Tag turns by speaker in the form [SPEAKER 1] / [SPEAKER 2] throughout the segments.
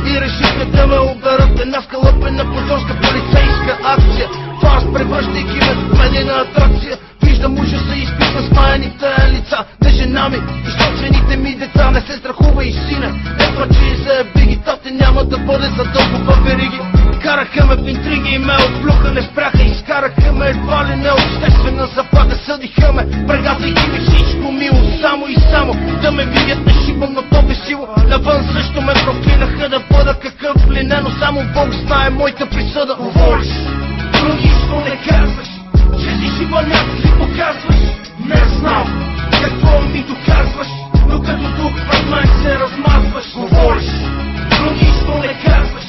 [SPEAKER 1] и решиха да ме оберат. Една скалъпена позорска полицейска акция, фарс, превръщайки ме в медийна атракция. Виждам ужаса и изписвам смаяните лица на жена ми и собствените ми деца. Не се страхува и сина, не плачи за биги, тате няма да бъде за дълго във вериги. Караха ме в интриги и ме отплюха, не спряха, изкараха ме едва ли не обществена заплата. Съдиха ме, прегазайки ми всичко мило, само и само да ме видят нешибан, но то безсило. Навън също ме проклинаха да бъда какъв ли не, но само Бог знае моята присъда. Говориш, други що не казваш, че си шибаняк, си показваш. Не знам какво ми доказваш, но като тук пред мен се размазваш. Говориш, други що не казваш,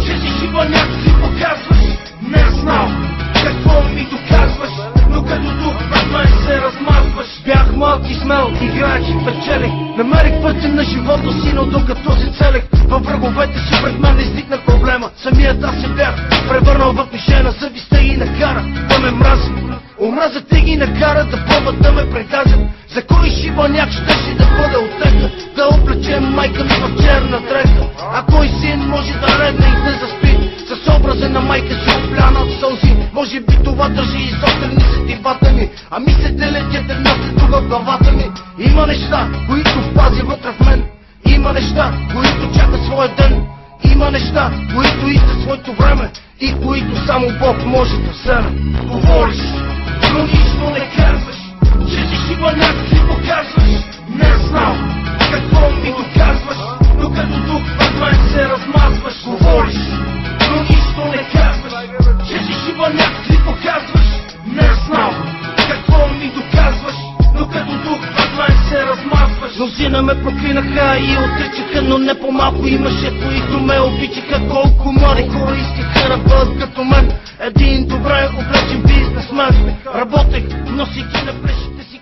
[SPEAKER 1] че си шибаняк, си показваш. Не знам какво ми доказваш, но като тук пред мен се размазваш. Бях малки смел, играех и печелих, намерих пътя на живота си, но докато се целех във враговете си, пред мен изникна проблема. Самият аз се бях превърнал в мишена, съвестта ги накара да ме мрази. Омразата ги накара да пробват да ме прегазят. За кой шибаняк щеше да бъде отека, да облечем майка ми в черна дрека? А кой син може да редне и да заспи с образа на майка си опляна от сълзи? Може би това държи и изострени сетивата ми, а мислите летят една след друга в главата ми. Има неща, които пази вътре в мен, има неща, които чакат своя ден, има неща, които искат своето време и които само Бог може да вземе. Говориш, други що не казваш, че си шибаняк, си показваш. Не знам какво ми доказваш, но като тук пред мен се размазваш. Говориш, други що не казваш, че си шибаняк, си показваш. Не знам какво ми доказваш, но като тук пред мен се размазваш. Мнозина ме проклинаха и отричаха, но не по-малко имаше, които ме обичаха. Колко млади хора искаха да бъдат като мен, един добре облечен бизнесмен. Работех, носейки на плещите си